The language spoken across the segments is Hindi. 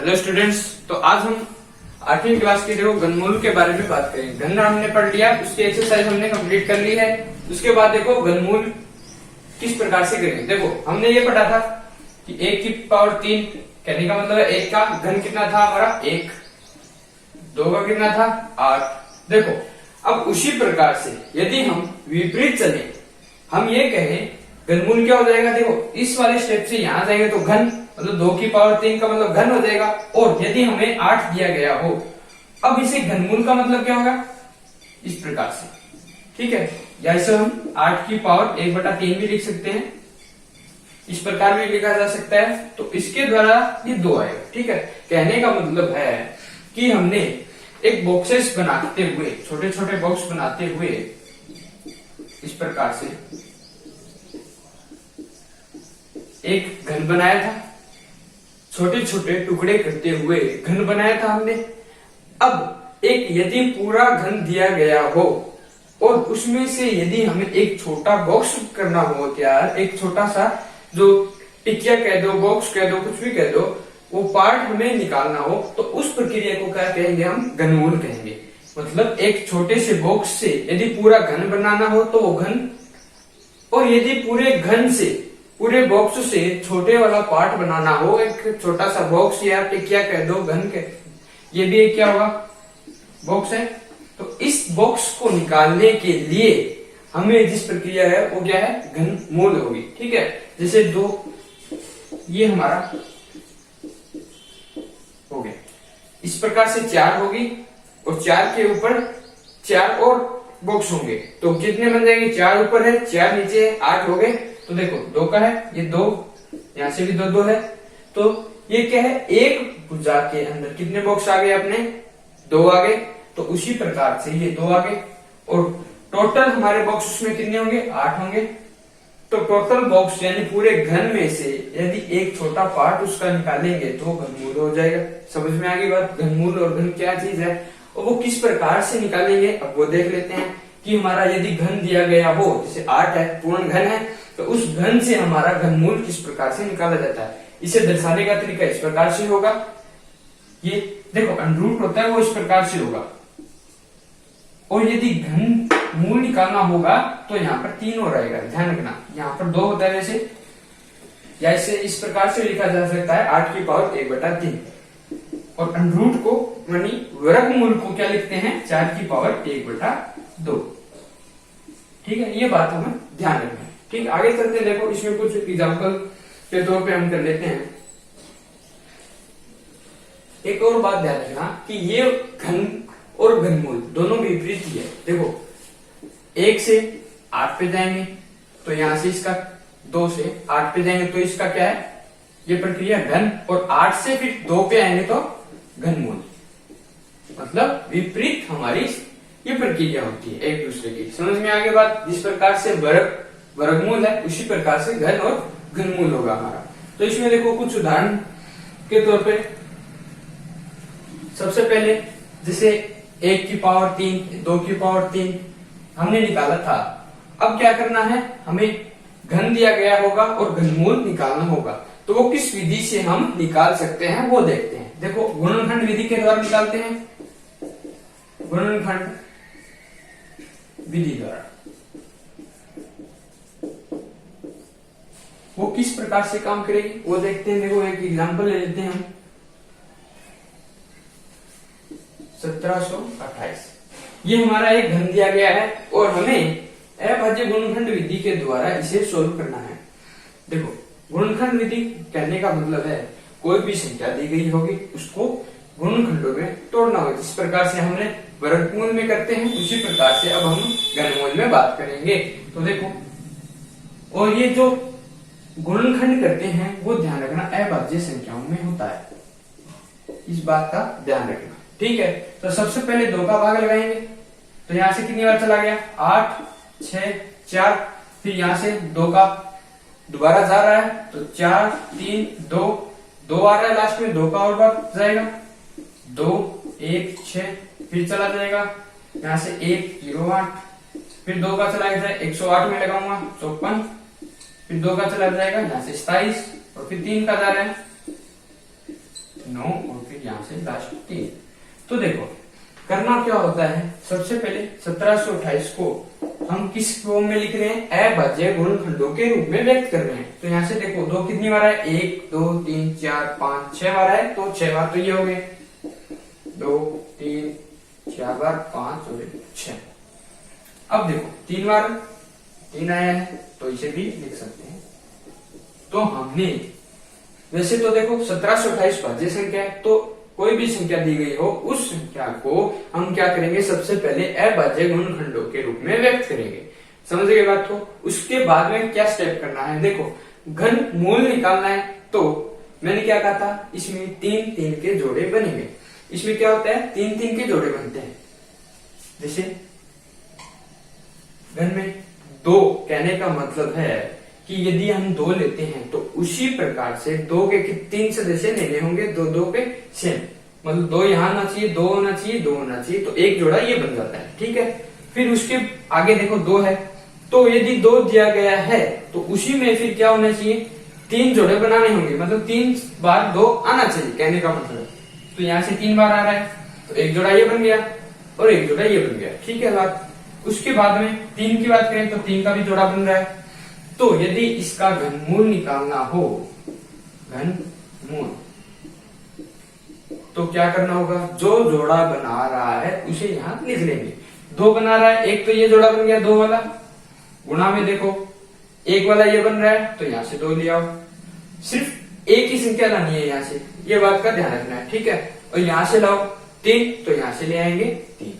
हेलो स्टूडेंट्स, तो आज हम 8वीं क्लास के देखो घनमूल के बारे में बात करेंगे। घन हमने पढ़ लिया, उसकी एक्सरसाइज हमने कंप्लीट कर ली है। उसके बाद देखो घनमूल किस प्रकार से करेंगे। देखो हमने ये पढ़ा था कि 1 की पावर 3 कहने का मतलब है 1 का घन कितना था हमारा 1, 2 का कितना था 8। देखो अब उसी प्रकार से यदि हम विपरीत चले, हम ये कहें घनमूल क्या हो जाएगा। देखो इस वाले स्टेप से यहां जाएंगे तो घन मतलब 2 की पावर 3 का मतलब घन हो जाएगा। और यदि हमें 8 दिया गया हो, अब इसे घनमूल का मतलब क्या होगा इस प्रकार से, ठीक है। या इसे हम 8 की पावर 1/3 भी लिख सकते हैं, इस प्रकार भी लिखा जा सकता है। तो इसके द्वारा ये 2 आएगा, ठीक है। कहने का मतलब है कि हमने एक बॉक्सेस बनाते हुए, छोटे छोटे बॉक्स बनाते हुए इस प्रकार से एक घन बनाया था, छोटे छोटे टुकड़े करते हुए घन बनाया था हमने। अब एक यदि पूरा घन दिया गया हो और उसमें से यदि हमें एक छोटा बॉक्स करना हो, क्या एक छोटा सा जो टिकिया कह दो, बॉक्स कह दो, कुछ भी कह दो, वो पार्ट हमें निकालना हो, तो उस प्रक्रिया को क्या कहेंगे हम घनमूल कहेंगे। मतलब एक छोटे से बॉक्स से यदि पूरा घन बनाना हो तो वो घन, और यदि पूरे घन से पूरे बॉक्स से छोटे वाला पार्ट बनाना हो, एक छोटा सा बॉक्स या टिकिया कह दो, घन के, ये भी एक क्या होगा बॉक्स है। तो इस बॉक्स को निकालने के लिए हमें जिस प्रक्रिया है वो क्या है घनमूल होगी, ठीक है। जैसे 2 ये हमारा हो गया, इस प्रकार से 4 होगी और 4 के ऊपर 4 और बॉक्स होंगे, तो कितने बन जाएंगे 4 ऊपर है 4 नीचे है 8 हो गए। तो देखो 2 का है ये 2, यहां से भी 2 है, तो ये क्या है एक भुजा के अंदर कितने बॉक्स आ गए अपने 2 आ गए। तो उसी प्रकार से ये 2 आ गए और टोटल हमारे बॉक्स उसमें कितने होंगे 8 होंगे। तो टोटल बॉक्स यानी पूरे घन में से यदि एक छोटा पार्ट उसका निकालेंगे तो घनमूल हो जाएगा। समझ में आ गई बात, घनमूल और घन क्या चीज है और वो किस प्रकार से निकालेंगे अब वो देख लेते हैं। कि हमारा यदि घन दिया गया हो, जैसे 8 है पूर्ण घन है, तो उस घन से हमारा घनमूल किस प्रकार से निकाला जाता है, इसे दर्शाने का तरीका इस प्रकार से होगा। ये देखो अंडरूट होता है वो इस प्रकार से होगा, और यदि घन मूल निकालना होगा तो यहाँ पर 3 हो रहेगा, ध्यान रखना। यहाँ पर 2 होता है वैसे, या इसे इस प्रकार से लिखा जा सकता है 8 की पावर 1/3, और अंडरूट को यानी वर्गमूल को क्या लिखते हैं 4 की पावर 1/2, ठीक है। ये बात हमें ध्यान रखना है, ठीक। आगे चलते हैं, देखो इसमें कुछ एग्जाम्पल के तौर पे हम कर लेते हैं। एक और बात ध्यान रखना कि ये घन और घनमूल दोनों विपरीत ही है। देखो 1 से 8 पे जाएंगे तो यहां से इसका 2 से 8 पे जाएंगे तो इसका क्या है ये प्रक्रिया घन, और 8 से फिर 2 पे आएंगे तो घनमूल। मतलब विपरीत हमारी ये प्रक्रिया होती है एक दूसरे की। समझ में आगे बात, जिस प्रकार से वर्गमूल है उसी प्रकार से घन और घनमूल होगा हमारा। तो इसमें देखो कुछ उदाहरण के तौर पे, सबसे पहले जैसे 1 की पावर 3, 2 की पावर 3 हमने निकाला था। अब क्या करना है, हमें घन दिया गया होगा और घनमूल निकालना होगा, तो वो किस विधि से हम निकाल सकते हैं वो देखते हैं। देखो गुणनखंड विधि के द्वारा निकालते हैं, गुणनखंड विधि द्वारा। वो किस प्रकार से काम करेगी वो देखते हैं। देखो एक एग्जांपल ले लेते हैं हम, 1728 ये हमारा एक घन दिया गया है और हमें अभाज्य गुणनखंड विधि के द्वारा इसे सोल्व करना है। देखो गुणनखंड विधि कहने का मतलब है कोई भी संख्या दी गई होगी उसको गुणनखंडों में तोड़ना होगा। जिस प्रकार से हमने वर्गमूल में करते हैं उसी प्रकार से अब हम घनमूल में बात करेंगे। तो देखो, और ये जो गुणनखंड करते हैं वो ध्यान रखना अभाज्य संख्याओं में होता है, इस बात का ध्यान रखना, ठीक है। तो सबसे पहले 2 का भाग लगाएंगे, तो यहां से कितनी बार चला गया 8, 6, 4, फिर यहां से 2 का दोबारा जा रहा है तो 4, 3, 2 आ रहा है, लास्ट में 2 का और बार जाएगा 2, 1, 6, फिर चला जाएगा यहां से 1, 0, 8, फिर 2 का चला जाएगा 108 में लगाऊंगा 54, फिर 2 का चला जाएगा यहां से 27 और फिर 3 का जा रहा है 9 और फिर यहाँ से लास्ट 3। तो देखो करना क्या होता है, सबसे पहले 1728 को हम किस फॉर्म में लिख रहे हैं, अभाज्य गुणनखंडों के रूप में व्यक्त कर रहे हैं। तो यहाँ से देखो 2 कितनी बार है, 1 2 3 4 5 6 बार है, तो 6 बार तो ये हो गए, 2 3 4 बार 5 और 6। अब देखो 3 बार 3 आया है, तो इसे भी लिख सकते हैं। तो हमने वैसे तो देखो 1728 भाज्य संख्या है, तो कोई भी संख्या दी गई हो उस संख्या को हम क्या करेंगे, सबसे पहले अभाज्य गुणनखंडों के रूप में व्यक्त करेंगे। समझ गए बात को। उसके बाद में क्या स्टेप करना है, देखो घन मूल निकालना है। तो मैंने क्या कहा था, इसमें 3 3 के जोड़े बनेंगे। इसमें क्या होता है, 3 3 के जोड़े बनते हैं। जैसे घन में 2 कहने का मतलब है कि यदि हम 2 लेते हैं तो उसी प्रकार से 2 के 3 सदस्य लेने होंगे, 2 2 के सेम, मतलब 2 यहां आना चाहिए, 2 होना चाहिए, 2 होना चाहिए, तो एक जोड़ा ये बन जाता है। ठीक है, फिर उसके आगे देखो 2 है, तो यदि 2 दिया गया है तो उसी में फिर क्या होना चाहिए, 3 जोड़े बनाने होंगे, मतलब 3 बार 2 आना चाहिए कहने का मतलब। तो यहाँ से 3 बार आ रहा है, तो एक जोड़ा ये बन गया और एक जोड़ा ये बन गया। ठीक है बात। उसके बाद में 3 की बात करें तो 3 का भी जोड़ा बन रहा है। तो यदि इसका घनमूल निकालना हो, घनमूल, तो क्या करना होगा, जो जोड़ा बना रहा है उसे यहां लिख लेंगे। 2 बना रहा है, एक तो ये जोड़ा बन गया 2 वाला, गुणा में देखो 1 वाला ये बन रहा है, तो यहां से 2 ले आओ। सिर्फ एक ही संख्या लानी है यहां से, ये बात का ध्यान रखना है। ठीक है, और यहां से लाओ 3, तो यहां से ले आएंगे 3।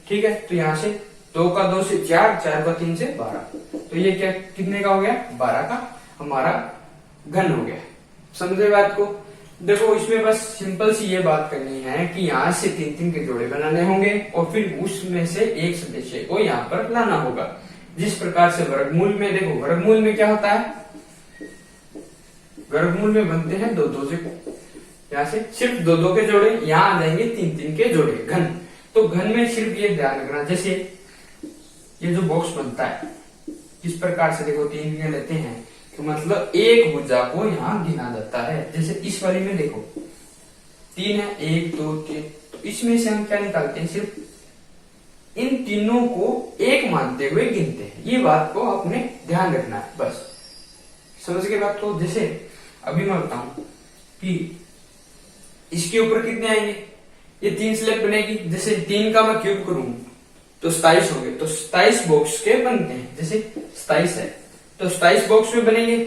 ठीक है, तो यहां से 2 का 2 से 4, 4 का 3 से 12, तो ये क्या कितने का हो गया, 12 का हमारा घन हो गया। समझे बात को। देखो इसमें बस सिंपल सी ये बात करनी है कि यहाँ से 3 3 के जोड़े बनाने होंगे और फिर उसमें से एक सदस्य को यहाँ पर लाना होगा। जिस प्रकार से वर्गमूल में, देखो वर्गमूल में क्या होता है, वर्गमूल में बनते हैं 2 2 से, यहाँ से सिर्फ 2 2 के जोड़े, यहाँ आ जाएंगे 3 3 के जोड़े घन। तो घन में सिर्फ ये ध्यान रखना, जैसे ये जो बॉक्स बनता है इस प्रकार से, देखो 3 के लेते हैं तो मतलब एक भुजा को यहाँ गिना जाता है। जैसे इस वाली में देखो 3 है, 1 2 3, तो इसमें से हम क्या निकालते हैं, सिर्फ इन तीनों को एक मानते हुए गिनते हैं। ये बात को आपने ध्यान रखना है, बस समझ के बात को। जैसे अभी मैं बताऊं कि इसके ऊपर कितने आएंगे, ये 3 स्लैब बनेगी। जैसे 3 का मैं क्यूब करूं तो 27 होंगे, तो 27 बॉक्स के बनते हैं। जैसे 27 है तो 27 बॉक्स में बनेंगे।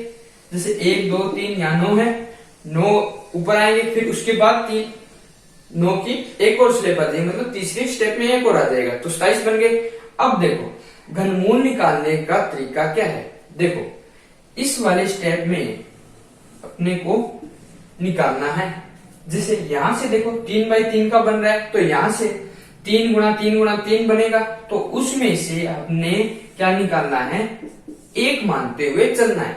जैसे 1 2 3, यहाँ 9 है, 9 ऊपर आएंगे, फिर उसके बाद 3 9 की एक और स्टेप आ जाएगी, मतलब तीसरी स्टेप में एक और आ जाएगा, तो 27 बन गए। अब देखो घनमूल निकालने का तरीका क्या है, देखो इस वाले स्टेप में अपने को निकालना है। जैसे यहां से देखो 3 बाई 3 का बन रहा है, तो यहां से 3 गुणा 3 गुणा 3 बनेगा, तो उसमें से अपने क्या निकालना है, एक मानते हुए चलना है,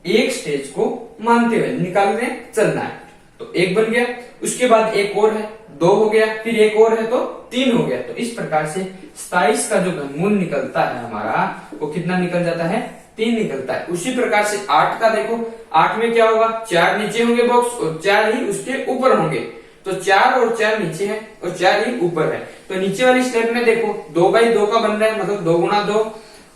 एक स्टेज को मानते हुए निकालने चलना है। तो 1 बन गया, उसके बाद एक और है 2 हो गया, फिर एक और है तो 3 हो गया। तो इस प्रकार से 27 का जो घनमूल निकलता है हमारा, वो कितना निकल जाता है, 3 निकलता है। उसी प्रकार से 8 का देखो, 8 में क्या होगा, 4 नीचे होंगे बॉक्स और 4 ही उसके ऊपर होंगे, तो 4 और 4 नीचे है और 4 ही ऊपर है। तो नीचे वाली स्टेप में देखो 2 बाई 2 का बन रहा है, मतलब 2 गुणा 2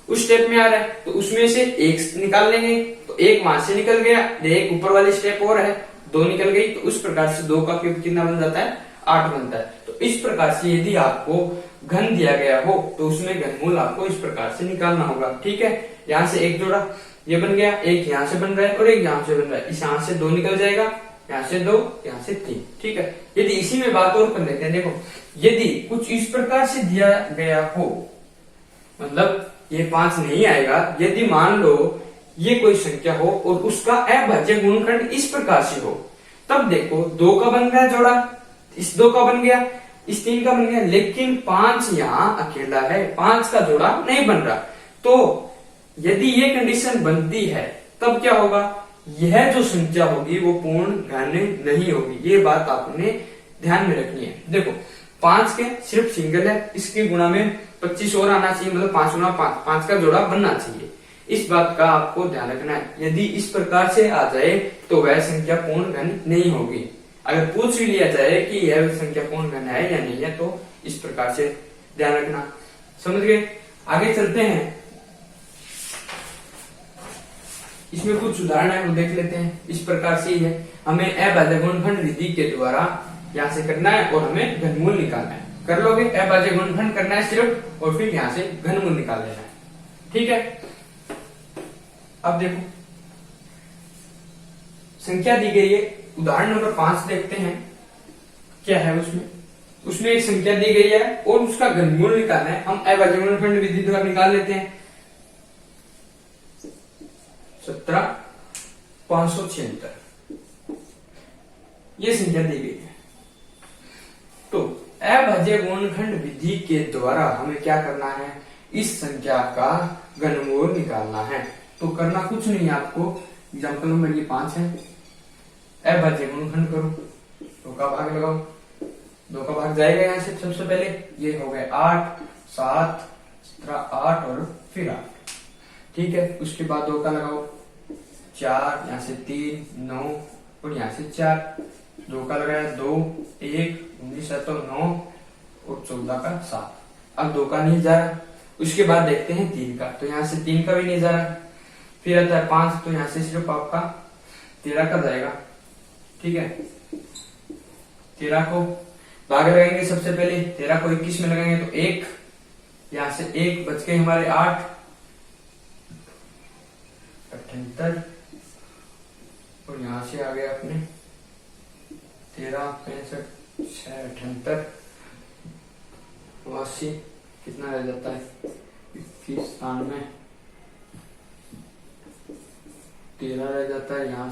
उस स्टेप में आ रहा है, तो उसमें से एक निकाल लेंगे, तो एक वहां से निकल गया, एक ऊपर वाली स्टेप और है 2 निकल गई, तो उस प्रकार से 2 का क्यूब कितना बन जाता है, 8 बनता है। तो इस प्रकार से यदि आपको घन दिया गया हो तो उसमें घनमूल आपको इस प्रकार से निकालना होगा। ठीक है, यहाँ से एक जोड़ा ये बन गया, एक यहाँ से बन रहा है और एक यहाँ से बन रहा है, इस यहाँ से 2 निकल जाएगा, यहाँ से 2, यहाँ से 3। ठीक है, यदि इसी में बात और कर लेते हैं, देखो यदि कुछ इस प्रकार से दिया गया हो, मतलब ये 5 नहीं आएगा, यदि मान लो ये कोई संख्या हो और उसका अभाज्य गुणनखंड इस प्रकार से हो, तब देखो 2 का बन गया जोड़ा, इस 2 का बन गया, इस 3 का बन गया, लेकिन 5 यहाँ अकेला है, 5 का जोड़ा नहीं बन रहा। तो यदि ये कंडीशन बनती है तब क्या होगा, यह जो संख्या होगी वो पूर्ण घन नहीं होगी। ये बात आपने ध्यान में रखनी है। देखो 5 के सिर्फ सिंगल है, इसके गुणा में 25 और आना चाहिए, मतलब 5 गुणा 5, 5 का जोड़ा बनना चाहिए। इस बात का आपको ध्यान रखना है। यदि इस प्रकार से आ जाए तो वह संख्या पूर्ण घन नहीं होगी। अगर पूछ भी लिया जाए कि यह संख्या पूर्ण घन है या नहीं है तो इस प्रकार से ध्यान रखना। समझ गए? आगे चलते हैं, इसमें कुछ उदाहरण है वो देख लेते हैं। इस प्रकार से ही है, हमें अभाज्य गुणनखंड विधि के द्वारा यहाँ से करना है और हमें घनमूल निकालना है। कर लोगे? अभाज्य गुणनखंड करना है सिर्फ, और फिर यहाँ से घनमूल निकाल लेना है। ठीक है, अब देखो संख्या दी गई है, उदाहरण नंबर 5 देखते हैं क्या है उसमें एक संख्या दी गई है और उसका घनमूल निकालना है। हम अभाज्य गुणनखंड विधि द्वारा निकाल लेते हैं। 17,576 ये संख्या दी गई है। तो अभाज्य गुणनखंड विधि के द्वारा हमें क्या करना है, इस संख्या का घनमूल निकालना है। तो करना कुछ नहीं है आपको, एग्जाम्पल नंबर ये 5 है, अभाज्य गुणनखंड करो, 2 का भाग लगाओ, 2 का भाग जाएगा यहाँ से। सबसे पहले ये हो गए 8, 7, 17, 8 और फिर 8। ठीक है, उसके बाद 2 का लगाओ, 4, यहाँ से 3, 9 और यहाँ से 4, 2 का लगाया 2, 1, 19 है तो 9 और 14 का 7। अब 2 का नहीं जा रहा, उसके बाद देखते हैं 3 का, तो यहाँ से 3 का भी नहीं जा रहा। फिर आता है 5, तो यहाँ से सिर्फ आपका 13 का जाएगा। ठीक है, 13 को भाग लगाएंगे सबसे पहले, 13 को 21 में लगाएंगे तो 1, यहाँ से 1 बच गए हमारे 8, 78 और यहाँ से आ गया अपने 13, 65, 6, 78, 80, कितना रह जाता है 21, 93, 13 रह जाता है। यहाँ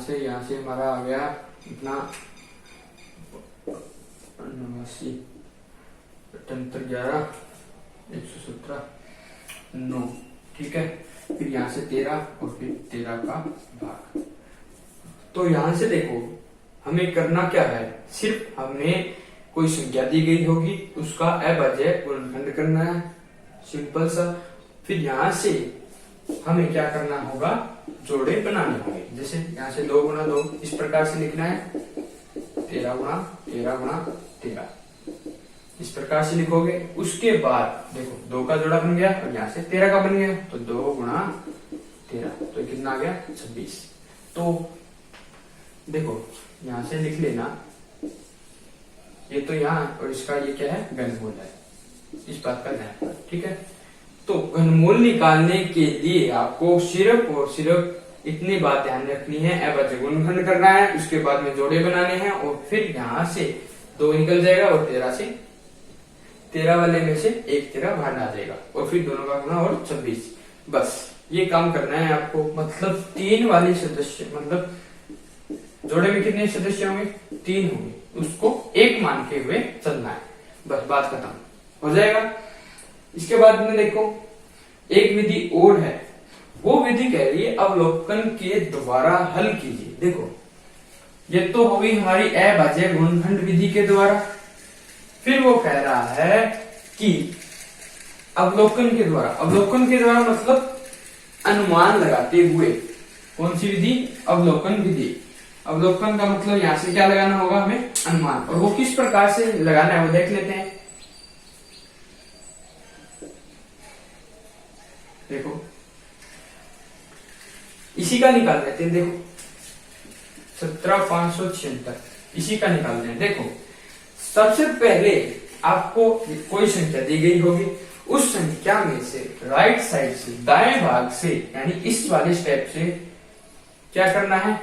से हमारा आ गया इतना 89, 78, 11, 117, 9। ठीक है, फिर यहाँ से 13 और फिर 13 का भाग। तो यहाँ से देखो हमें करना क्या है, सिर्फ हमें कोई संख्या दी गई होगी उसका अभाज्य गुणनखंड करना है, सिंपल सा। फिर यहाँ से हमें क्या करना होगा, जोड़े बनाने होंगे। जैसे यहाँ से 2 गुणा 2 इस प्रकार से लिखना है, 13 गुणा 13 गुणा 13 इस प्रकार से लिखोगे। उसके बाद देखो 2 का जोड़ा बन गया और यहाँ से 13 का बन गया, तो 2 गुणा 13 तो कितना आ गया 26। तो देखो यहाँ से लिख लेना, ये तो यहाँ और इसका ये क्या है, घनमूल है, इस बात का ध्यान। ठीक है, तो घनमूल निकालने के लिए आपको सिर्फ और सिर्फ इतनी बात ध्यान रखनी है, अभाज्य गुणनखंड करना है, उसके बाद में जोड़े बनाने हैं और फिर यहाँ से 2 निकल जाएगा और 13 वाले में से 1 13 बाहर आ जाएगा और फिर दोनों का गुणा और 26। बस ये काम करना है आपको। मतलब 3 वाले सदस्य, मतलब जोड़े में कितने सदस्य होंगे, 3 होंगे, उसको 1 मान के हुए चलना है। बस बात खत्म हो जाएगा। इसके बाद में देखो एक विधि और है, वो विधि कह रही है अवलोकन के द्वारा हल कीजिए। देखो ये तो होगी हमारी अभाज्य गुणनखंड विधि के द्वारा। फिर वो कह रहा है कि अवलोकन के द्वारा मतलब अनुमान लगाते हुए। कौन सी विधि, अवलोकन विधि। अवलोकन का मतलब यहां से क्या लगाना होगा हमें, अनुमान। और वो किस प्रकार से लगाना है वो देख लेते हैं। देखो इसी का निकाल लेते हैं। देखो 17,576 इसी का निकालते हैं। देखो सबसे पहले आपको कोई संख्या दी गई होगी, उस संख्या में से राइट साइड से, दाएं भाग से, यानी इस वाले स्टेप से क्या करना है,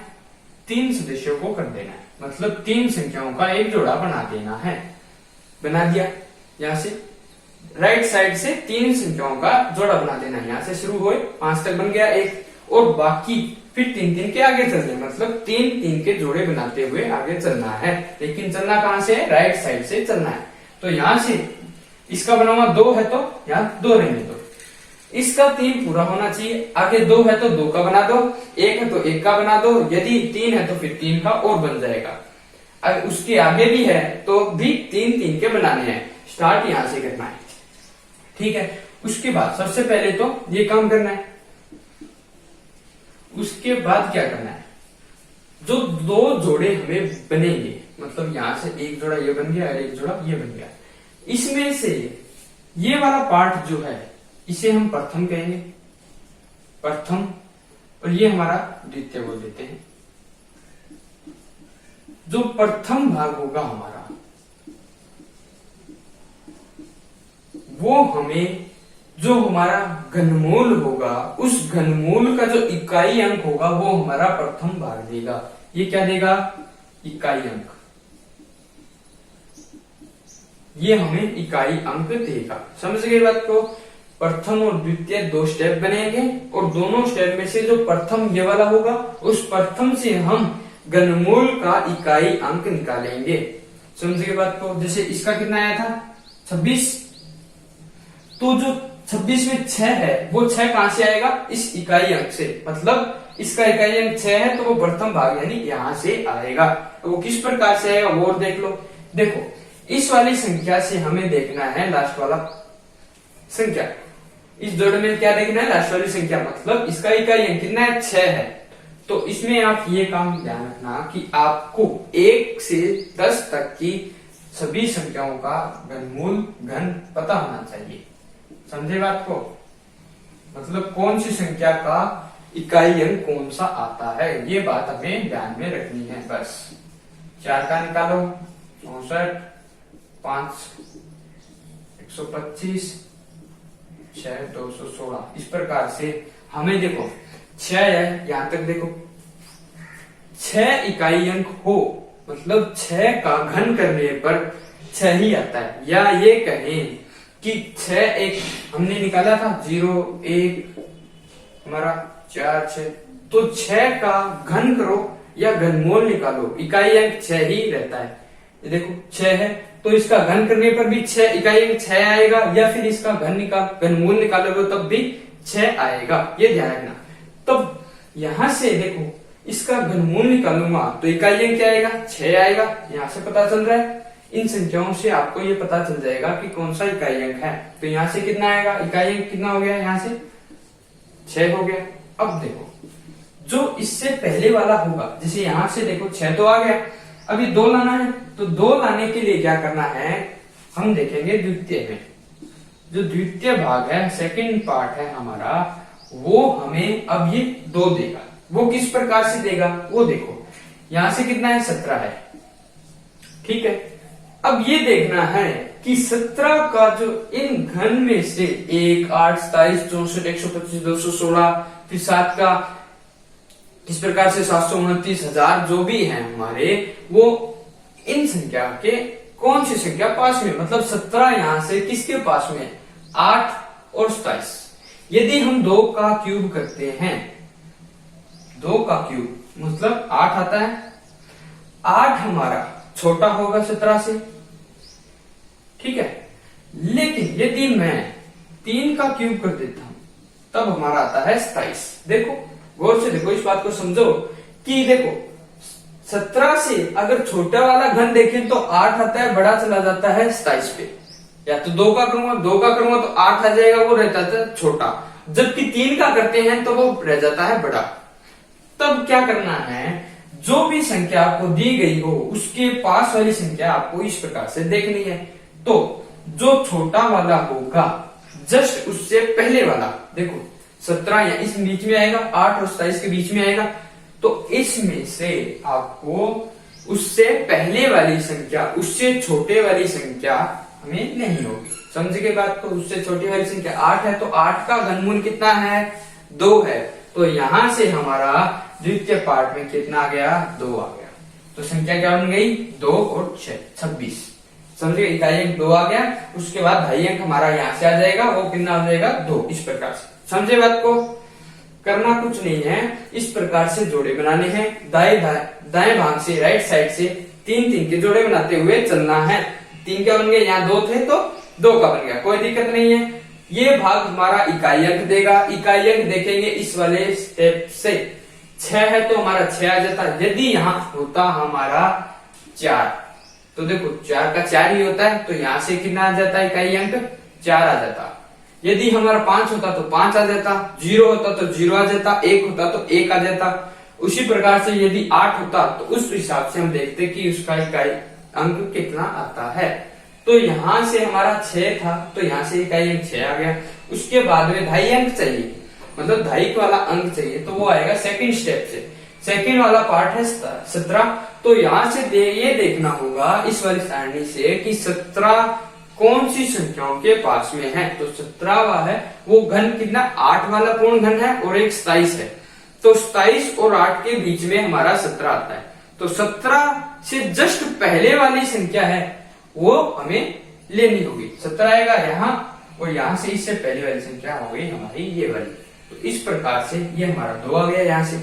3 सदस्यों को कर देना है। मतलब 3 संख्याओं का एक जोड़ा बना देना है। बना दिया, यहां से राइट साइड से 3 संख्याओं का जोड़ा बना देना है। यहां से शुरू हुए 5 तक बन गया एक, और बाकी फिर 3 के आगे चलने, मतलब 3 के जोड़े बनाते हुए आगे चलना है। लेकिन चलना कहां से है, राइट साइड से चलना है। तो यहां से इसका बना हुआ 2 है तो यहाँ 2 रहने दो, इसका 3 पूरा होना चाहिए। आगे 2 है तो 2 का बना दो, 1 है तो 1 का बना दो, यदि 3 है तो फिर 3 का और बन जाएगा। अगर उसके आगे भी है तो भी 3 के बनाने हैं। स्टार्ट यहां से करना है। ठीक है, उसके बाद सबसे पहले तो ये काम करना है, उसके बाद क्या करना है, जो दो जोड़े हमें बनेंगे, मतलब यहां से एक जोड़ा ये बन गया और एक जोड़ा ये बन गया, इसमें से ये वाला पार्ट जो है इसे हम प्रथम कहेंगे, प्रथम, और ये हमारा द्वितीय बोल देते हैं। जो प्रथम भाग होगा हमारा वो हमें, जो हमारा घनमूल होगा, उस घनमूल का जो इकाई अंक होगा वो हमारा प्रथम भाग देगा। ये क्या देगा, इकाई अंक, ये हमें इकाई अंक देगा। समझ गए बात को। प्रथम और द्वितीय दो स्टेप बनेंगे और दोनों स्टेप में से जो प्रथम ये वाला होगा उस प्रथम से हम घनमूल का इकाई अंक निकालेंगे। समझ गए बात को। जैसे इसका कितना आया था 26, तो जो 26 में 6 है वो 6 कहां से आएगा, इस इकाई अंक से, मतलब इसका इकाई अंक 6 है तो वो प्रथम भाग यानी यहां से आएगा। तो वो किस प्रकार से आएगा वो और देख लो। देखो इस वाली संख्या से हमें देखना है लास्ट वाला संख्या, इस जोड़ में क्या देखना है, लास्ट वाली संख्या, मतलब इसका इकाई अंक कितना है 6 है। तो इसमें आप ये काम ध्यान रखना कि आपको 1 से 10 तक की सभी संख्याओं का घनमूल घन पता होना चाहिए। समझे बात को, मतलब कौन सी संख्या का इकाई अंक कौन सा आता है, ये बात हमें ध्यान में रखनी है बस। 4 का निकालो 64, 5 125, 6 216, इस प्रकार से हमें देखो 6 है, यहां तक देखो 6 इकाई अंक हो, मतलब 6 का घन करने पर 6 ही आता है। या ये कहें कि 6 एक हमने निकाला था 0 1 हमारा 4 6, तो 6 का घन करो या घनमूल निकालो, इकाई अंक 6 ही रहता है। ये देखो 6 है तो इसका घन करने पर भी 6 इकाई अंक 6 आएगा, या फिर इसका घनमूल निकालोगे तब भी 6 आएगा, ये ध्यान रखना। तब यहां से देखो इसका घनमूल निकालूंगा तो इकाई अंक क्या आएगा 6 आएगा, यहां से पता चल रहा है। इन संख्याओं से आपको ये पता चल जाएगा कि कौन सा इकाई अंक है। तो यहां से कितना आएगा, इकाई अंक कितना हो गया, यहां से 6 हो गया। अब देखो जो इससे पहले वाला होगा, जैसे यहां से देखो 6 तो आ गया, अभी 2 लाना है, तो 2 लाने के लिए क्या करना है, हम देखेंगे द्वितीय में। जो द्वितीय भाग है, सेकंड पार्ट है हमारा, वो हमें अब ये 2 देगा। वो किस प्रकार से देगा वो देखो, यहां से कितना है 17 है, ठीक है। अब ये देखना है कि 17 का जो इन घन में से 1 8 27 64 125 216, फिर 7 का इस प्रकार से 729,000 जो भी है हमारे, वो इन संख्या के कौन सी संख्या पास में, मतलब 17 यहां से किसके पास में, 8 और 27। यदि हम 2 का क्यूब करते हैं, 2 का क्यूब मतलब 8 आता है, 8 हमारा छोटा होगा 17 से, ठीक है। लेकिन यदि मैं 3 का क्यूब कर देता हूं तब हमारा आता है 27। देखो गौर से देखो, इस बात को समझो कि देखो 17 से अगर छोटा वाला घन देखें तो 8 आता है, बड़ा चला जाता है 27 पे। या तो 2 का करूंगा तो 8 आ जाएगा, वो रहता है छोटा। जबकि 3 का करते हैं तो वो रह जाता है बड़ा। तब क्या करना है, जो भी संख्या आपको दी गई हो उसके पास वाली संख्या आपको इस प्रकार से देखनी है। तो जो छोटा वाला होगा जस्ट उससे पहले वाला, देखो 17 या इस बीच में आएगा, 8 और 27 के बीच में आएगा, तो इसमें से आपको उससे पहले वाली संख्या, उससे छोटे वाली संख्या हमें नहीं होगी। समझ के बात को, उससे छोटी वाली संख्या 8 है तो 8 का घनमूल कितना है 2 है, तो यहां से हमारा द्वितीय पार्ट में कितना आ गया 2 आ गया। तो संख्या क्या बन गई 2 और 6 26। समझिए इकाई अंक 2 आ गया, उसके बाद ढाई अंक हमारा यहाँ से आ जाएगा, वो कितना आ जाएगा 2। इस प्रकार से समझे बात को। करना कुछ नहीं है, इस प्रकार से जोड़े बनाने हैं, दाएं भाग से राइट साइड से 3 के जोड़े बनाते हुए चलना है। 3 क्या बन गया, यहाँ 2 थे तो 2 का बन गया, कोई दिक्कत नहीं है। ये भाग हमारा इकाई अंक देगा, इकाई अंक देखेंगे इस वाले स्टेप से। 6 है तो हमारा 6 आ जाता, यदि यहाँ होता हमारा 4 तो देखो 4 का 4 ही होता है, तो यहां से कितना आ जाता है इकाई अंक 4 आ जाता। यदि हमारा 5 होता तो 5 आ जाता, 0 होता तो 0 आ जाता, 1 होता तो 1 आ जाता। उसी प्रकार से यदि 8 होता तो उस हिसाब से हम देखते कि उसका इकाई अंक कितना आता है। तो यहां से हमारा 6 था, तो यहां से इकाई अंक 6 आ गया। उसके बाद में 2.5 अंक चाहिए, मतलब 2.5 वाला अंक चाहिए, तो वो आएगा सेकंड स्टेप से। सेकंड वाला पार्ट है 17। तो यहां से ये देखना होगा इस वाली सारणी से कि 17 कौन सी संख्याओं के पास में है। तो 17वां है वो घन कितना, 8 वाला पूर्ण घन है और एक 27 है। तो 27 और 8 के बीच में हमारा 17 आता है। तो 17 से जस्ट पहले वाली संख्या है वो हमें लेनी होगी। 17 आएगा यहाँ, और यहाँ से इससे पहले वाली संख्या हो गई हमारी ये वाली। तो इस प्रकार से ये हमारा 2 आ गया। यहाँ से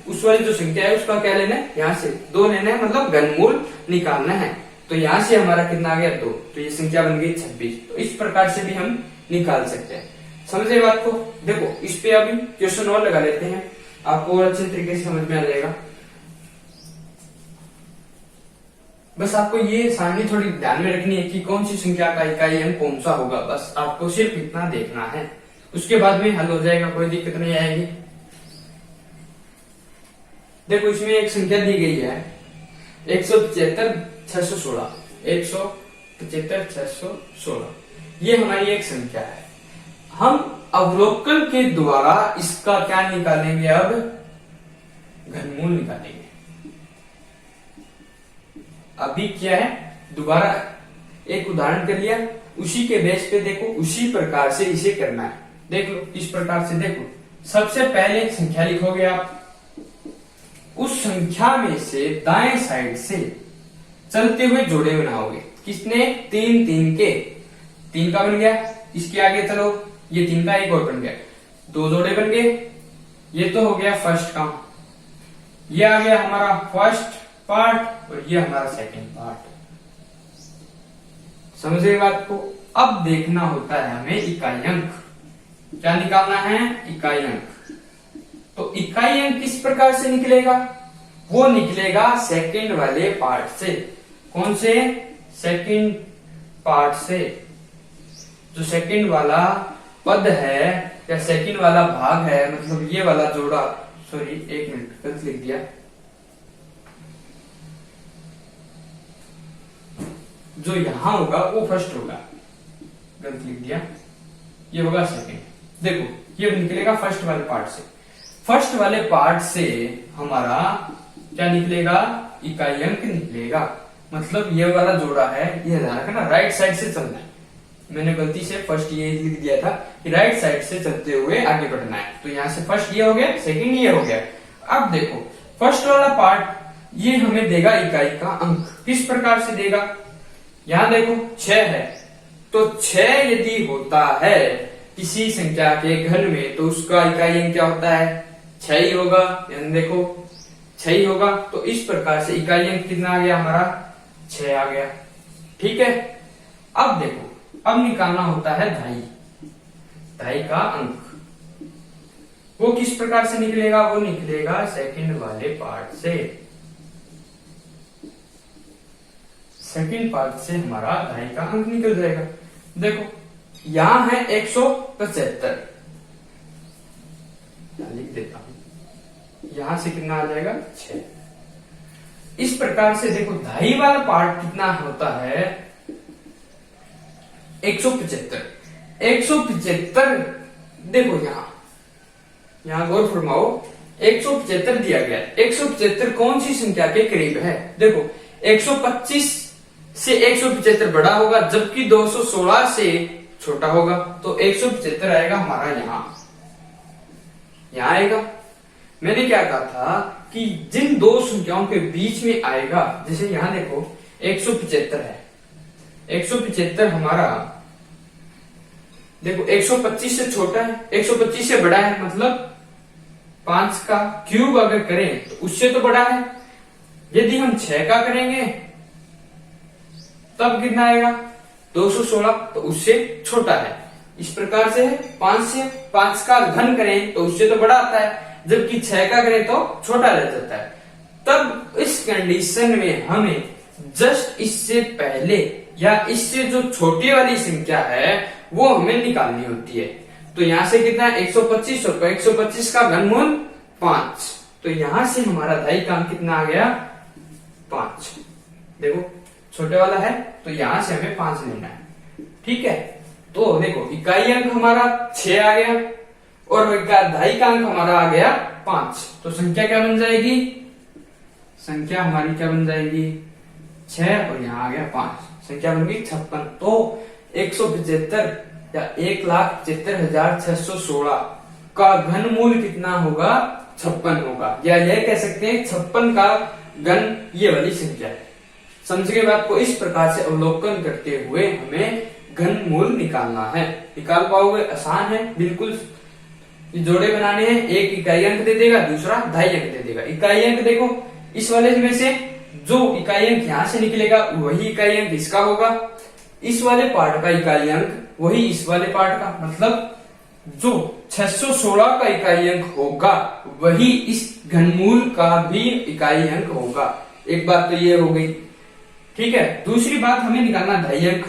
उस वाली जो संख्या है उसका क्या लेना है, यहाँ से 2 लेना है, मतलब घनमूल निकालना है। तो यहाँ से हमारा कितना आ गया 2, तो ये संख्या बन गई 26। तो इस प्रकार से भी हम निकाल सकते हैं। समझे बात को? देखो इस पे अभी क्वेश्चन और लगा लेते हैं, आपको और अच्छे तरीके से समझ में आ जाएगा। बस आपको ये सारणी थोड़ी ध्यान में रखनी है कि कौन सी संख्या का इकाई अंक कौन सा होगा, बस आपको सिर्फ इतना देखना है। उसके बाद में हल हो जाएगा, कोई दिक्कत नहीं आएगी। देखो इसमें एक संख्या दी गई है 175,616, 175,616, ये हमारी एक संख्या है। हम अवलोकन के द्वारा इसका क्या निकालेंगे, अब घनमूल निकालेंगे। अभी क्या है, दोबारा एक उदाहरण कर लिया, उसी के बेस पे देखो उसी प्रकार से इसे करना है। देख लो इस प्रकार से, देखो सबसे पहले संख्या लिखोगे आप, उस संख्या में से दाएं साइड से चलते हुए जोड़े बनाओगे। किसने, 3 3 के, 3 का बन गया। इसके आगे चलो, ये 3 का एक और बन गया, 2 जोड़े बन गए। ये तो हो गया फर्स्ट का, ये आ गया हमारा फर्स्ट पार्ट और ये हमारा सेकंड पार्ट। समझे बात को? अब देखना होता है हमें इकाई अंक, क्या निकालना है, इकाई अंक। तो इकाई अंक किस प्रकार से निकलेगा, वो निकलेगा सेकंड वाले पार्ट से। कौन से, सेकंड पार्ट से। जो सेकंड वाला पद है या सेकंड वाला भाग है, मतलब ये वाला जोड़ा, सॉरी 1 मिनट गलत लिख दिया, जो यहां होगा वो फर्स्ट होगा, गलत लिख दिया, ये होगा सेकंड। देखो ये निकलेगा फर्स्ट वाले पार्ट से। फर्स्ट वाले पार्ट से हमारा क्या निकलेगा, इकाई अंक निकलेगा। मतलब ये वाला जोड़ा है, ये ध्यान रखना राइट साइड से चलना है। मैंने गलती से फर्स्ट ये लिख दिया था कि राइट साइड से चलते हुए आगे बढ़ना है। तो यहाँ से फर्स्ट ये हो गया, सेकंड ये हो गया। अब देखो फर्स्ट वाला पार्ट ये हमें देगा इकाई का अंक। किस प्रकार से देगा, यहाँ देखो 6 है, तो 6 यदि होता है किसी संख्या के घन में तो उसका इकाई अंक क्या होता है, 6 ही होगा। यानी देखो 6 ही होगा। तो इस प्रकार से इकाई अंक कितना आ गया हमारा, 6 आ गया। ठीक है, अब देखो अब निकालना होता है 2.5 का अंक। वो किस प्रकार से निकलेगा, वो निकलेगा सेकंड वाले पार्ट से। सेकंड पार्ट से हमारा 2.5 का अंक निकल जाएगा। देखो यहां है 175, लिख देता हूं, यहां से कितना आ जाएगा 6। इस प्रकार से देखो 2.5 वाला पार्ट कितना होता है, 175। 175 देखो यहां गौर फरमाओ, 175 दिया गया है। 175 कौन सी संख्या के करीब है, देखो 125 से 175 बड़ा होगा, जबकि 216 से छोटा होगा। तो 175 आएगा हमारा यहां आएगा। मैंने क्या कहा था कि जिन दो संख्याओं के बीच में आएगा, जैसे यहां देखो 175 है, 175 हमारा देखो 125 से छोटा है, 125 से बड़ा है, मतलब 5 का क्यूब अगर करें तो उससे तो बड़ा है। यदि हम 6 का करेंगे तब कितना आएगा, 216, तो उससे छोटा है। इस प्रकार से 5 से 5 का घन करें तो उससे तो बड़ा आता है, जबकि 6 का करें तो छोटा रह जाता है। तब इस कंडीशन में हमें जस्ट इससे पहले या इससे जो छोटी वाली संख्या है वो हमें निकालनी होती है। तो यहाँ से कितना है 125, और 125 का घनमूल 5। तो यहां से हमारा धाई का अंक कितना आ गया 5। देखो छोटे वाला है तो यहां से हमें 5 लेना है, ठीक है। तो देखो इकाई अंक हमारा 6 आ गया और धाई का अंक हमारा आ गया 5। तो संख्या क्या बन जाएगी, संख्या हमारी क्या बन जाएगी 6 और यहाँ आ गया 5, संख्या बन गई 56। तो 175 या 1,75,616 का घनमूल कितना होगा 56 होगा, या यह कह सकते हैं 56 का घन ये वाली संख्या है। समझ गए बात को। इस प्रकार से अवलोकन करते हुए हमें घनमूल निकालना है। निकाल पाओगे, आसान है बिल्कुल। जोड़े बनाने हैं, एक इकाई अंक दे देगा, दूसरा धाई अंक दे देगा। इकाई अंक देखो इस वाले में से जो इकाई अंक यहाँ से निकलेगा वही इकाई अंक इसका होगा, इस वाले पार्ट का इकाई अंक वही इस वाले पार्ट का, मतलब जो 616 का इकाई अंक होगा वही इस घनमूल का भी इकाई अंक होगा। एक बात तो ये हो गई, ठीक है। दूसरी बात हमें निकालना धाई अंक।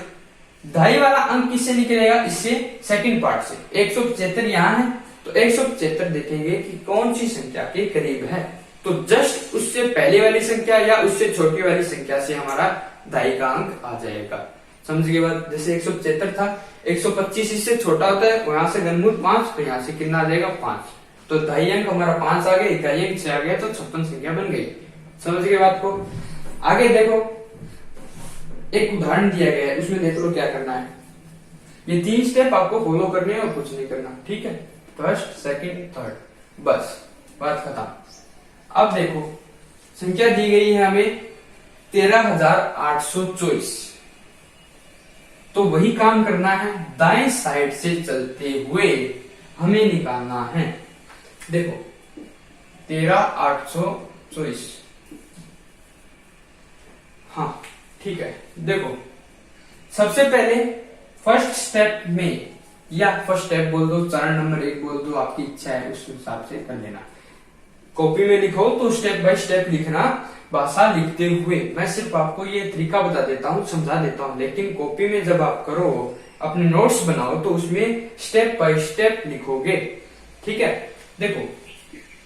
धाई वाला अंक किससे निकलेगा, इससे सेकंड पार्ट से। 175 यहाँ है तो 175 देखेंगे कि कौन सी संख्या के करीब है, तो जस्ट उससे पहले वाली संख्या या उससे छोटी वाली संख्या से हमारा धाई का अंक आ जाएगा। समझ गए बात। जैसे 175 था, 125 इससे छोटा होता है, वहां से घनमूल 5, तो यहाँ से कितना आ जाएगा 5। तो धाई अंक हमारा 5 आ गया, इकाई अंक 6 आ गया, तो 56 संख्या बन गई। समझ गए बात को। आगे देखो एक उदाहरण दिया गया है, उसमें देख लो क्या करना है। ये 3 स्टेप आपको फॉलो करने हैं और कुछ नहीं करना, ठीक है। फर्स्ट, सेकंड, थर्ड, बस बात खत्म। अब देखो संख्या दी गई है हमें 13,824। तो वही काम करना है, दाएं साइड से चलते हुए हमें निकालना है। देखो 13,824, हाँ ठीक है। देखो सबसे पहले फर्स्ट स्टेप में, या फर्स्ट स्टेप बोल दो, चरण नंबर 1 बोल दो, आपकी इच्छा है उस हिसाब से कर लेना। कॉपी में लिखो तो स्टेप बाय स्टेप लिखना, भाषा लिखते हुए। मैं सिर्फ आपको ये तरीका बता देता हूँ, समझा देता हूँ, लेकिन कॉपी में जब आप करो, अपने नोट्स बनाओ तो उसमें स्टेप बाय स्टेप लिखोगे, ठीक है। देखो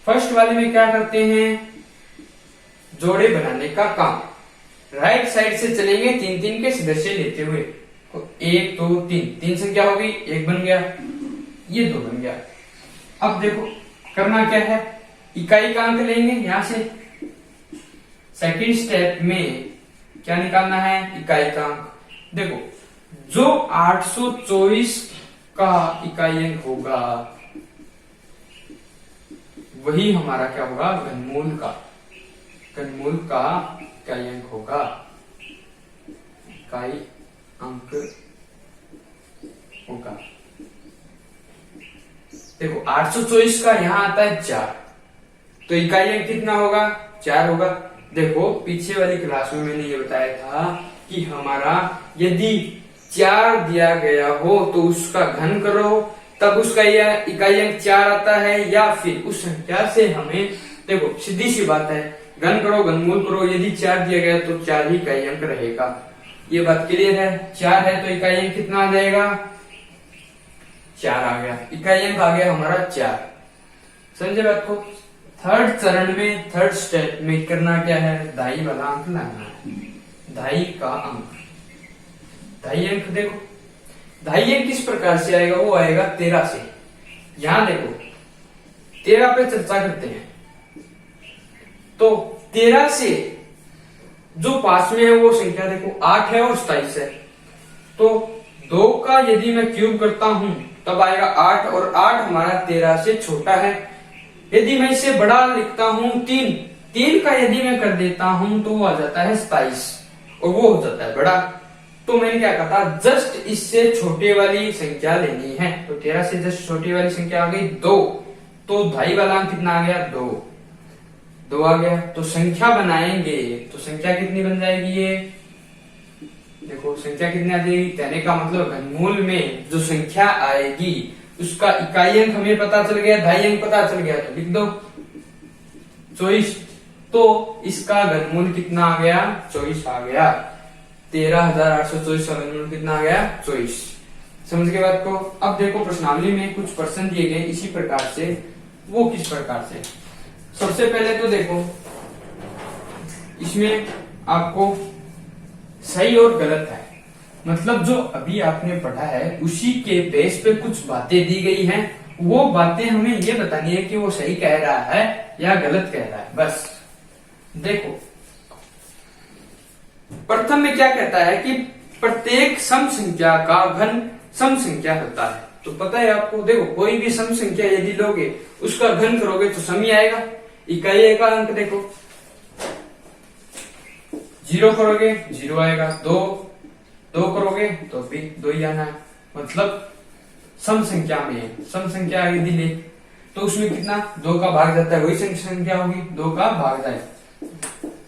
फर्स्ट वाले में क्या करते हैं, जोड़े बनाने का काम। राइट साइड से चलेंगे 3-3 के सदस्य लेते हुए। 1 2 3, 3 संख्या होगी, 1 बन गया, ये 2 बन गया। अब देखो करना क्या है, इकाई का अंक लेंगे यहां से। सेकंड स्टेप में क्या निकालना है, इकाई का अंक। देखो जो 824 का इकाई अंक होगा वही हमारा क्या होगा, घनमूल का इकाई अंक होगा, इकाई अंक होगा। देखो 824 का यहां आता है 4, तो इकाई अंक कितना होगा, 4 होगा। देखो पीछे वाली क्लास में मैंने ये बताया था कि हमारा यदि 4 दिया गया हो तो उसका घन करो, तब उसका यह इकाई अंक 4 आता है, या फिर उस संख्या से हमें, देखो सीधी सी बात है, घन करो घनमूल करो, यदि 4 दिया गया तो 4 ही इकाई अंक रहेगा। ये बात क्लियर है। 4 है तो इकाई अंक कितना आ जाएगा, 4 आ गया, इकाई अंक आ गया हमारा 4। समझे बात को। थर्ड चरण में, थर्ड स्टेप में करना क्या है, धाई वाला अंक लाना है, धाई का अंक। धाई अंक देखो, धाई अंक किस प्रकार से आएगा, वो आएगा 13 से। यहां देखो 13 पे चर्चा करते हैं, तो 13 से जो पास में है वो संख्या देखो 8 है और 27 है। तो 2 का यदि मैं क्यूब करता हूं तब आएगा 8, और 8 हमारा 13 से छोटा है। यदि मैं इसे बड़ा लिखता हूं 3 का यदि मैं कर देता हूं तो वो आ जाता है 27, और वो हो जाता है बड़ा। तो मैंने क्या कहा था, जस्ट इससे छोटे वाली संख्या लेनी है। तो 13 से जस्ट छोटी वाली संख्या आ गई 2, तो धाई वाला अंक कितना आ गया, 2 आ गया। तो संख्या बनाएंगे तो संख्या कितनी बन जाएगी, ये देखो संख्या कितनी आ जाएगी, कहने का मतलब घनमूल में जो संख्या आएगी उसका इकाई अंक हमें पता चल गया, धाई अंक पता चल गया, तो लिख दो 24। तो इसका घनमूल कितना आ गया, 24 आ गया। 13,824 का घनमूल कितना आ गया, 24। समझ गए बात को। अब देखो प्रश्नावली में कुछ प्रश्न दिए गए इसी प्रकार से, वो किस प्रकार से। सबसे पहले तो देखो इसमें आपको सही और गलत है, मतलब जो अभी आपने पढ़ा है उसी के बेस पे कुछ बातें दी गई हैं, वो बातें हमें ये बतानी है कि वो सही कह रहा है या गलत कह रहा है। बस देखो प्रथम में क्या कहता है कि प्रत्येक सम संख्या का घन सम संख्या होता है। तो पता है आपको, देखो कोई भी सम संख्या यदि लोगे उसका घन करोगे तो सम ही आएगा। इकाई का अंक देखो, 0 करोगे 0 आएगा, 2 करोगे तो भी 2 ही आना है। मतलब सम संख्या में सम संख्या यदि ले तो उसमें कितना 2 का भाग जाता है, वही संख्या होगी 2 का भाग जाए।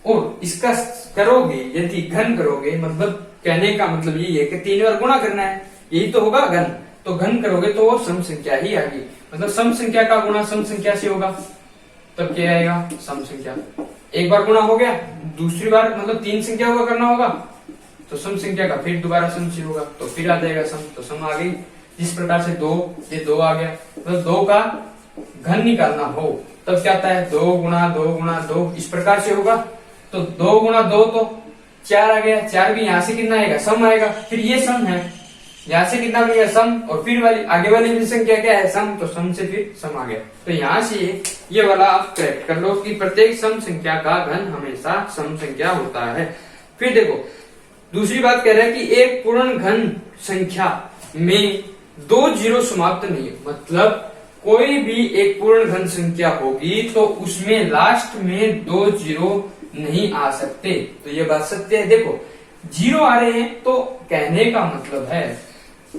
और इसका करोगे यदि घन करोगे, मतलब कहने का मतलब यही है कि 3 बार गुणा करना है, यही तो होगा घन। तो घन करोगे तो वो सम संख्या ही आएगी, मतलब सम संख्या का गुणा सम संख्या से होगा, तब क्या आएगा सम संख्या। एक बार गुणा हो गया, दूसरी बार मतलब 3 संख्या का करना होगा तो सम संख्या का फिर दोबारा सम से होगा, तो फिर आ जाएगा सम, तो सम आ गई। जिस प्रकार से 2 ये 2 आ गया, मतलब 2 का घन निकालना हो तब क्या आता है 2 गुणा 2 गुणा 2, इस प्रकार से होगा। तो 2 गुणा 2 तो 4 आ गया, 4 भी यहाँ से कितना आएगा सम आएगा, फिर ये सम है, यहाँ से कितना बन गया सम, और फिर वाली आगे वाली भी संख्या क्या है सम, तो सम से फिर सम आ गया। तो यहाँ से ये वाला आप करेक्ट कर लो कि प्रत्येक सम संख्या का घन हमेशा सम संख्या होता है। फिर देखो दूसरी बात कह रहा है कि एक पूर्ण घन संख्या में 2 जीरो समाप्त नहीं है, मतलब कोई भी एक पूर्ण घन संख्या होगी तो उसमें लास्ट में 2 जीरो नहीं आ सकते। तो ये बात सत्य है। देखो 0 आ रहे हैं तो कहने का मतलब है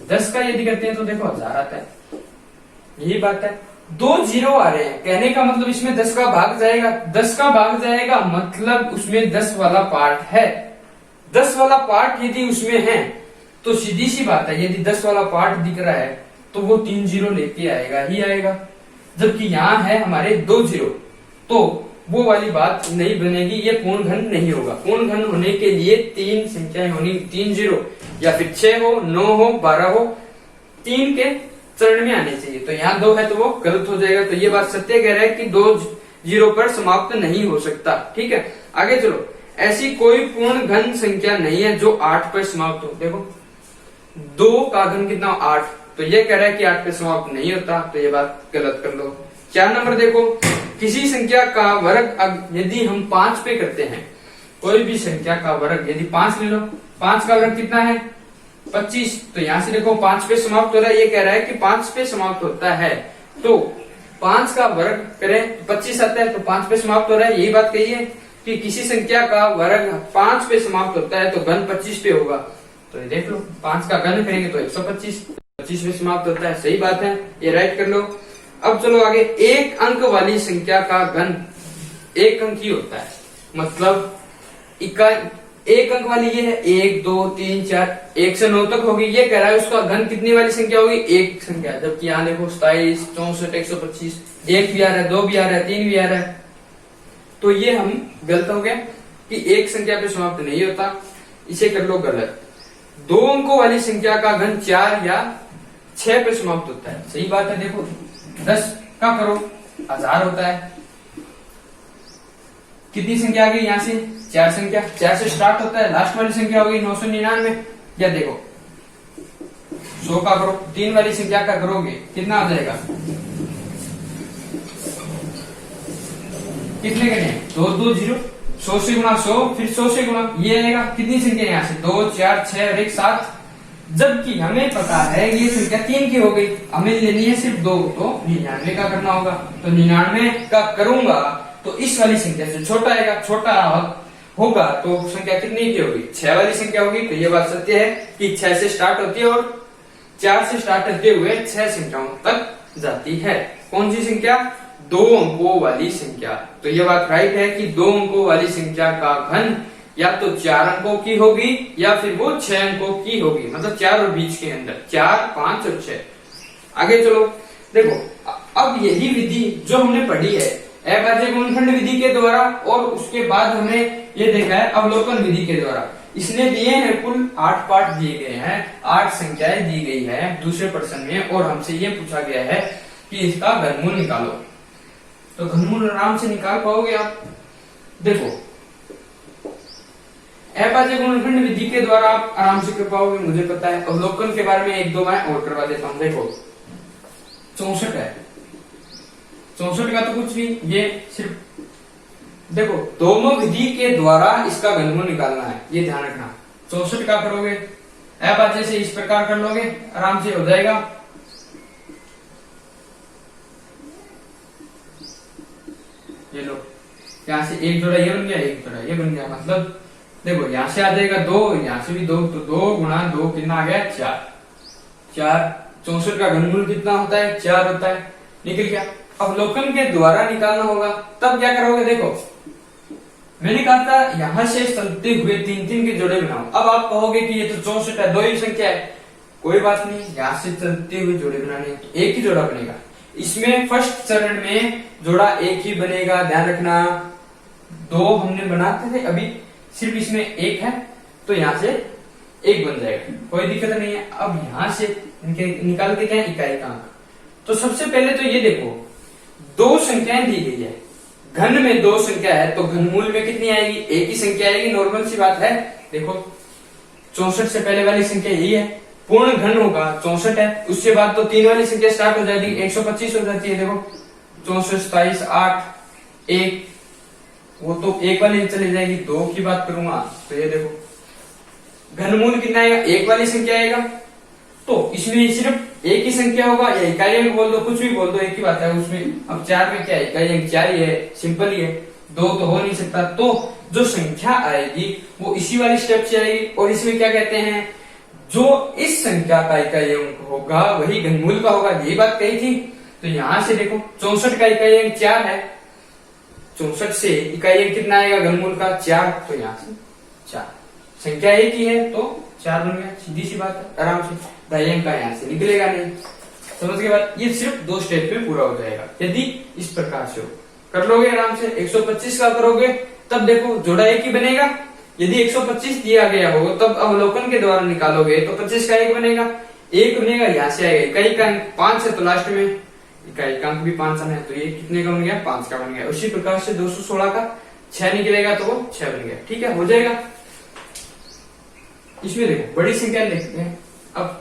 10 का यदि करते हैं तो देखो 1000 आता है, यही बात है। 2 जीरो आ रहे हैं कहने का मतलब इसमें 10 का भाग जाएगा, 10 का भाग जाएगा मतलब उसमें 10 वाला पार्ट है। 10 वाला पार्ट यदि उसमें है तो सीधी सी बात है, यदि 10 वाला पार्ट दिख रहा है तो वो 3 जीरो लेके आएगा ही आएगा। जबकि यहाँ है हमारे 2 जीरो, तो वो वाली बात नहीं बनेगी, ये पूर्ण घन नहीं होगा। पूर्ण घन होने के लिए 3 संख्याएं होनी, 3 जीरो या फिर 6 हो, 9 हो, 12 हो, 3 के चरण में आने चाहिए। तो यहाँ 2 है तो वो गलत हो जाएगा। तो ये बात सत्य कह रहा है कि 2 जीरो पर समाप्त नहीं हो सकता। ठीक है, आगे चलो। ऐसी कोई पूर्ण घन संख्या नहीं है जो 8 पर समाप्त हो। देखो 2 का घन कितना 8, तो ये कह रहा है कि 8 पे समाप्त नहीं होता, तो ये बात गलत कर लो। 4 नंबर देखो, किसी संख्या का वर्ग यदि हम 5 पे करते हैं, कोई भी संख्या का वर्ग यदि 5 ले लो, 5 का वर्ग कितना है 25, तो यहाँ से देखो 5 पे समाप्त हो रहा है, ये कह रहा है कि 5 पे समाप्त होता है, तो 5 का वर्ग करें 25 आता है, तो 5 पे समाप्त हो रहा है। यही बात कही है कि किसी संख्या का वर्ग 5 पे समाप्त होता है तो घन 25 पे होगा। तो ये देख लो 5 का घन करेंगे तो 125, 25 पे समाप्त होता है, सही बात है, ये राइट कर लो। अब चलो आगे, एक अंक वाली संख्या का घन 1 अंक ही होता है, मतलब इकाई 1 अंक वाली ये है 1 2 3 4 1 से 9 तक होगी। ये कह रहा है उसका घन कितनी वाली संख्या होगी 1 संख्या, जबकि यहाँ देखो 27 64 125 1 भी आ रहा है, 2 भी आ रहा है, 3 भी आ रहा है। तो ये हम गलत हो गया कि 1 संख्या पे समाप्त नहीं होता, इसे कर लो गलत। 2 अंकों वाली संख्या का घन 4 या 6 पे समाप्त होता है, सही बात है। देखो 10 का करो 1000 होता है, कितनी संख्या आ गई यहाँ से 4 संख्या, 4 से स्टार्ट होता है, लास्ट वाली संख्या होगी 999। या देखो 100 का करो, 3 वाली संख्या का करोगे कितना आ जाएगा, कितने करने 2 2 0, 100 से गुणा 100, फिर 100 से गुणा, ये आएगा कितनी संख्या यहाँ से 2 4 6 और 1 7। जबकि हमें पता है ये संख्या 3 की हो गई, हमें लेनी है सिर्फ 2, तो 99 का करना होगा। तो 99 का करूंगा तो इस वाली संख्या से छोटा आएगा, छोटा होगा तो संख्या कितनी की होगी 6 वाली संख्या होगी। तो ये बात सत्य है कि 6 से स्टार्ट होती है और 4 से स्टार्ट होते हुए 6 संख्याओं तक जाती है। कौन सी संख्या 2 अंकों वाली संख्या। तो ये बात राइट है कि 2 अंकों वाली संख्या का घन या तो 4 अंकों की होगी या फिर वो 6 अंकों की होगी, मतलब 4 और बीच के अंदर 4 5 और 6। आगे चलो देखो, अब यही विधि जो हमने पढ़ी है अभाज्य गुणनखंड विधि के द्वारा, और उसके बाद हमें ये देखा है अवलोकन विधि के द्वारा। इसने दिए हैं कुल 8 पार्ट दिए गए हैं, 8 संख्याएं दी गई है दूसरे प्रश्न में, और हमसे ये पूछा गया है कि इसका घनमूल निकालो। तो घनमूल आराम से निकाल पाओगे आप। देखो अभाज्य गुणनखंड विधि के द्वारा आप आराम से कर पाओगे, मुझे पता है। अवलोकन के बारे में 1-2 बार और करवा देता हूं। देखो 64 है, 64 का तो कुछ भी, ये सिर्फ देखो दोनों विधि के द्वारा इसका घनमूल निकालना है, ये ध्यान रखना। 64 का करोगे अभाज्य से इस प्रकार कर लोगे, आराम से हो जाएगा। ये लो, यहां से एक जोड़ा ये बन गया, एक जोड़ा ये बन गया, मतलब देखो यहां से आ जाएगा 2, यहां से भी 2, तो 2 गुणा 2 कितना आ गया 4। 64 का घनमूल कितना होता है 4 होता है, निकल गया। अवलोकन के द्वारा निकालना होगा, तब क्या करोगे, देखो मैंने कहा था यहां से चलते हुए 3-3 के जोड़े बनाओ। अब आप कहोगे कि ये तो 64 है, 2 ही संख्या है, कोई बात नहीं, यहां से चलते हुए जोड़े बनाने तो एक ही जोड़ा बनेगा। इसमें फर्स्ट चरण में जोड़ा एक ही बनेगा, ध्यान रखना। 2 हमने बनाते थे, अभी सिर्फ इसमें 1 है, तो यहां से 1 बन जाएगा, कोई दिक्कत नहीं है। अब यहां से निकाल के क्या इकाई का अंक। तो सबसे पहले तो ये देखो 2 संख्याएं दी गई है, घन में 2 संख्या है, तो घनमूल में कितनी आएगी, एक ही संख्या आएगी, नॉर्मल सी बात है। देखो 64 से पहले वाली संख्या यही है, पूर्ण घन होगा 64 है, उसके बाद तो 3 वाली संख्या स्टार्ट हो जाएगी, 125 हो जाती है। देखो 64, 27, 8, 1, वो तो 1 वाली चली जाएगी। 2 की बात करूंगा तो ये देखो घनमूल कितना आएगा, 1 वाली संख्या आएगा, तो इसमें सिर्फ एक ही संख्या होगा, या इकाई अंक बोल दो, कुछ भी बोल दो, एक ही बात है उसमें। अब 4 में क्या है, इकाई अंक 4 ही है, सिंपल ही है, 2 तो हो नहीं सकता। तो जो संख्या आएगी वो इसी वाली स्टेप से आएगी, और इसमें क्या कहते हैं, जो इस संख्या का इकाई अंक होगा वही घनमूल का होगा, यही बात कही थी। तो यहां से देखो 64 का इकाई अंक 4 है, 64 से इकाई अंक कितना आएगा घनमूल का 4, तो यहाँ से 4, संख्या एक ही है तो 4 बन गया, सीधी सी बात है, आराम से। दाई अंक का यहाँ से निकलेगा नहीं, समझ के बाद ये सिर्फ 2 स्टेप में पूरा हो जाएगा, यदि इस प्रकार से हो कर लोगे आराम से। 125 का करोगे तब देखो जोड़ा एक ही बनेगा, यदि 125 दिया गया हो तब अवलोकन के द्वारा निकालोगे तो 25 का 1 बनेगा, 1 बनेगा, यहाँ से आएगा इकाई का अंक 5 है, तो लास्ट में इकाई का अंक भी 5 है, तो ये कितने का बन गया, 5 का बन गया। उसी प्रकार से 216 का 6 निकलेगा तो वो 6 बन गया, ठीक है, हो जाएगा। इसमें देखो बड़ी संख्या लिखते हैं। अब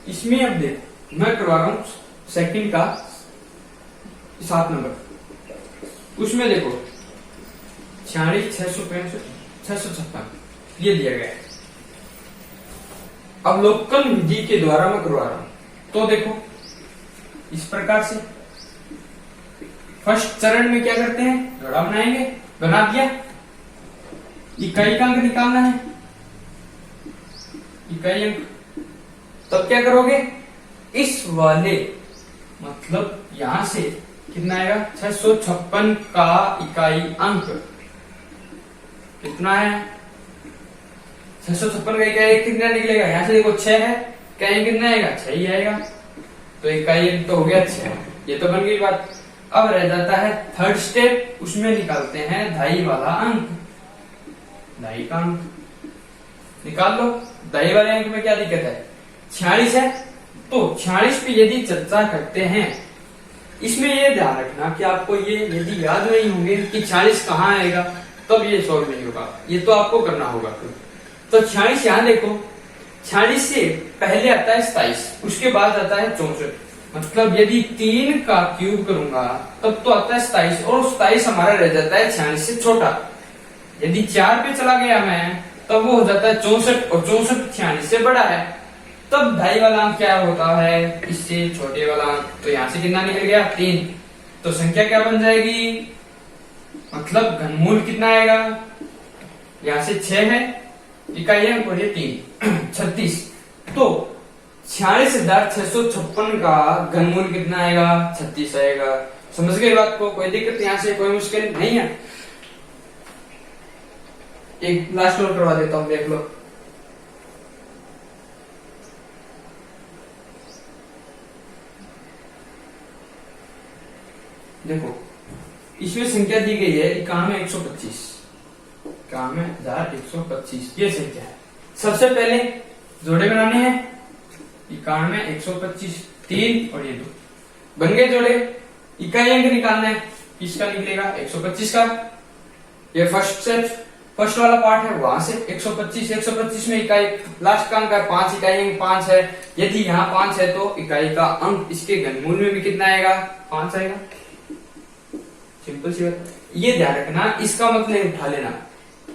इसमें अब देखो मैं करवा रहा हूं सेकंड का 7 नंबर, उसमें देखो 46, 665, 656 ये दिया गया है। अवलोकन विधि के द्वारा मैं करवा रहा हूं, तो देखो इस प्रकार से फर्स्ट चरण में क्या करते हैं, जोड़ा बनाएंगे, बना दिया, इकाई का अंक निकालना है, इकाई अंक, तब क्या करोगे, इस वाले मतलब यहां से कितना आएगा 656 का इकाई अंक कितना है, 656 का इकाई कितना निकलेगा, यहां से देखो 6 है, इकाई कितना आएगा 6 ही आएगा, तो इकाई अंक तो हो गया 6, ये तो बन गई बात। अब रह जाता है थर्ड स्टेप, उसमें निकालते हैं दाई वाला अंक, दाई का अंक निकाल लो। दाई वाले अंक में क्या दिक्कत है, 46 है, तो 46 पे यदि चर्चा करते हैं, इसमें ये ध्यान रखना कि आपको ये यदि याद नहीं होंगे कि 46 कहाँ आएगा तब ये सॉल्व नहीं होगा, ये तो आपको करना होगा। तो 46 यहां देखो, 46 से पहले आता है 27, उसके बाद आता है 64, मतलब यदि 3 का क्यूब करूंगा तब तो आता है 27, और 27 हमारा रह जाता है 46 से छोटा। यदि 4 पे चला गया मैं तब वो हो जाता है 64, और 64 46 से बड़ा है, तब दाई वाला अंक क्या होता है, इससे छोटे वाला अंक, तो यहां से कितना निकल गया 3, तो संख्या क्या बन जाएगी, मतलब घनमूल कितना आएगा, यहां से 6 है इकाई अंक और ये 3, 36, तो 46,656 का घनमूल कितना आएगा, 36 आएगा। समझ गए बात को, कोई दिक्कत यहां से कोई मुश्किल नहीं है। एक लास्ट और करवा देता हूं, देख लो। देखो इसमें संख्या दी गई है 91,125, 91,125 ये संख्या है। सबसे पहले जोड़े बनाने हैं, 91,125 3 और ये 2 बन गए जोड़े। इकाई अंक निकालना है, किसका निकलेगा 125 का। ये फर्स्ट वाला पार्ट है, वहां से 125 में इकाई लास्ट का अंक है 5, इकाई अंक 5 है। यदि यहाँ 5 है तो इकाई का अंक इसके घनमूल में भी कितना आएगा 5 आएगा। सिंपल सी बात, ये ध्यान रखना, इसका मतलब उठा लेना,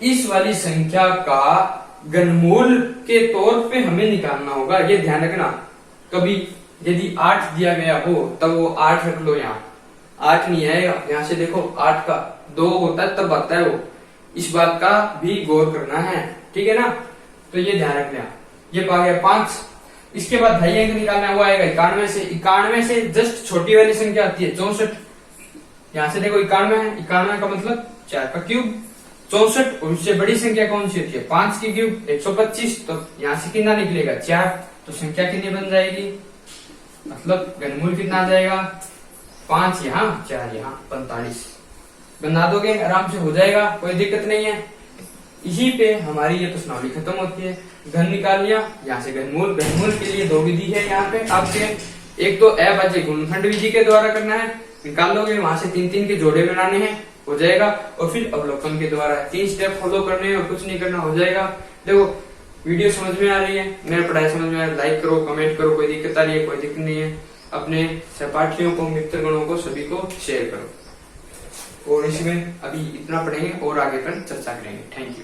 इस वाली संख्या का घनमूल के तौर पे हमें निकालना होगा, ये ध्यान रखना। कभी यदि 8 दिया गया हो तब वो 8 रख लो, यहाँ 8 नहीं आएगा, यहाँ से देखो 8 का 2 होता है तब आता है वो, इस बात का भी गौर करना है, ठीक है ना। तो ये ध्यान रखना, ये पा गया 5। इसके बाद ढाई अंक निकालना है, वो आएगा 91 से जस्ट छोटी वाली संख्या आती है 64। यहाँ से देखो 91 है, 91 का मतलब 4 का क्यूब, 64। और उससे बड़ी संख्या कौन सी होती है 5 की क्यूब 125। तो यहाँ से कितना निकलेगा 4, तो संख्या कितनी बन जाएगी, मतलब घनमूल कितना आ जाएगा 5 यहाँ 4 यहाँ 45। बना दोगे आराम से हो जाएगा, कोई दिक्कत नहीं है। इसी पे हमारी ये प्रश्नावली खत्म होती है। घन निकाल लिया, यहाँ से घनमूल के लिए 2 विधि है यहाँ पे आपके, एक तो अभाज्य गुणनखंड विधि के द्वारा करना है, निकाल लोगे, वहां से 3-3 के जोड़े बनाने हैं, हो जाएगा। और फिर अवलोकन के द्वारा 3 स्टेप फॉलो करने हैं और कुछ नहीं करना, हो जाएगा। देखो वीडियो समझ में आ रही है, मेरा पढ़ाई समझ में आ रहा है, लाइक करो, कमेंट करो, कोई दिक्कत आ रही है कोई दिक्कत नहीं है, अपने सहपाठियों को, मित्रगणों को, सभी को शेयर करो। और इसमें अभी इतना पढ़ेंगे और आगे पर चर्चा करेंगे। Thank you.